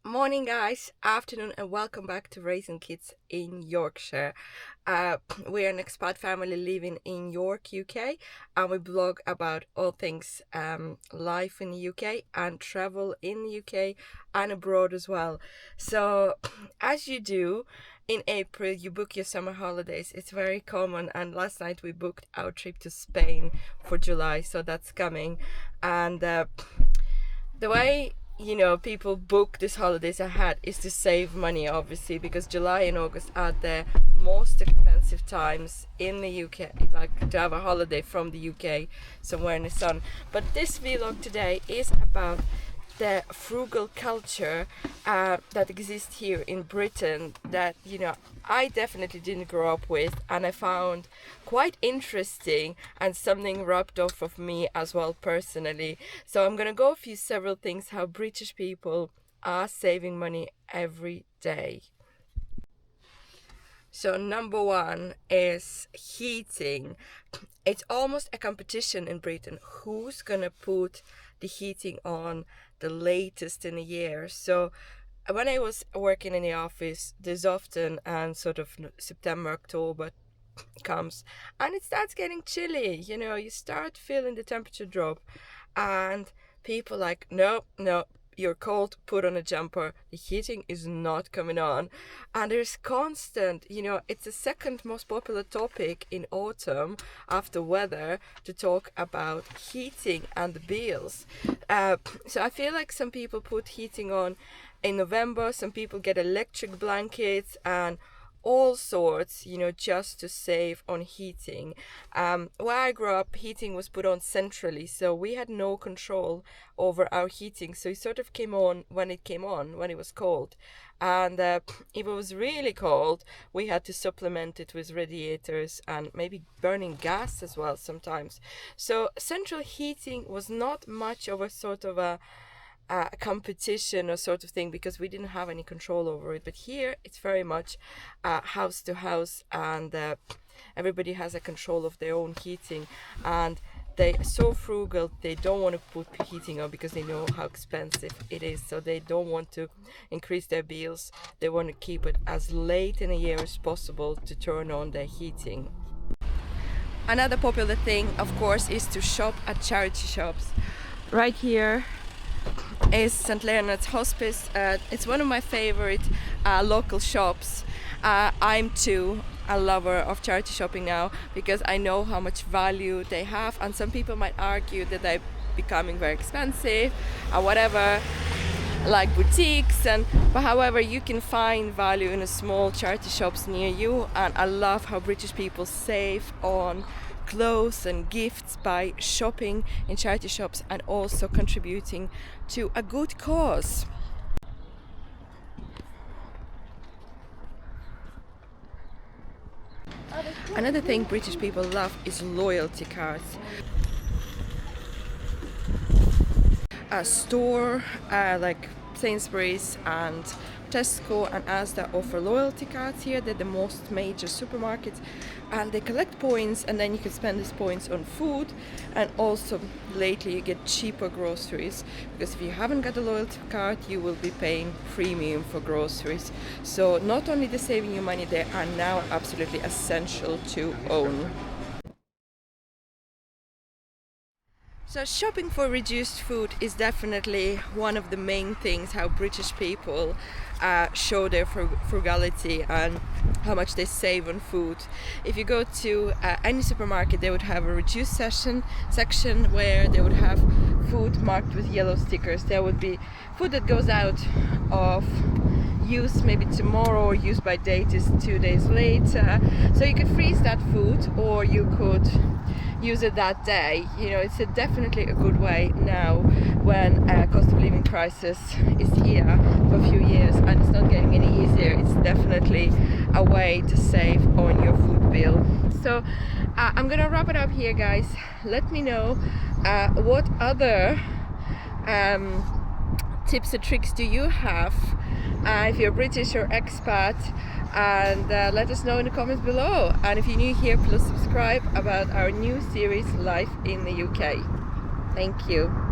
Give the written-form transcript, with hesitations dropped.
Morning, guys, afternoon, and welcome back to Raising Kids in Yorkshire. We're an expat family living in York, UK, and we blog about all things life in the UK and travel in the UK and abroad as well. So, as you do, in April, you book your summer holidays. It's very common, and last night we booked our trip to Spain for July, so that's coming. And the way people book these holidays ahead is to save money, obviously, because July and August are the most expensive times in the UK, like to have a holiday from the UK somewhere in the sun. But this vlog today is about the frugal culture that exists here in Britain that I definitely didn't grow up with, and I found quite interesting and something rubbed off of me as well personally. So I'm gonna go through several things how British people are saving money every day. So number one is heating. It's almost a competition in Britain. Who's gonna put the heating on the latest in a year? So when I was working in the office, there's often and sort of September, October comes and it starts getting chilly. You start feeling the temperature drop, and people like, no, you're cold, put on a jumper, the heating is not coming on. And there's constant, it's the second most popular topic in autumn after weather to talk about heating and the bills. So I feel like some people put heating on in November, some people get electric blankets and all sorts, just to save on heating. Where I grew up, heating was put on centrally, so we had no control over our heating. So it sort of came on, when it was cold. And if it was really cold, we had to supplement it with radiators and maybe burning gas as well sometimes. So central heating was not much of a sort of a competition or sort of thing, because we didn't have any control over it. But here it's very much house to house, and everybody has a control of their own heating, and they're so frugal. They don't want to put heating on because they know how expensive it is, so they don't want to increase their bills. They want to keep it as late in the year as possible to turn on their heating. Another popular thing, of course, is to shop at charity shops. Right here is St. Leonard's Hospice. It's one of my favorite local shops. I'm too a lover of charity shopping now, because I know how much value they have, and some people might argue that they're becoming very expensive or whatever, like boutiques, but however, you can find value in a small charity shops near you. And I love how British people save on clothes and gifts by shopping in charity shops and also contributing to a good cause. Another thing British people love is loyalty cards. A store like Sainsbury's and Tesco and Asda offer loyalty cards here. They're the most major supermarkets, and they collect points, and then you can spend these points on food, and also lately you get cheaper groceries, because if you haven't got a loyalty card you will be paying premium for groceries. So not only they're saving you money, they are now absolutely essential to own. So shopping for reduced food is definitely one of the main things how British people show their frugality and how much they save on food. If you go to any supermarket, they would have a reduced section where they would have food marked with yellow stickers. There would be food that goes out of use maybe tomorrow, or use by date is 2 days later. So you could freeze that food, or you could use it that day. It's definitely a good way now when cost of living crisis is here for a few years and it's not getting any easier. It's definitely a way to save on your food bill. So I'm gonna wrap it up here, guys. Let me know what other tips or tricks do you have if you're British or expat, and let us know in the comments below. And if you're new here, please subscribe about our new series Life in the UK. Thank you.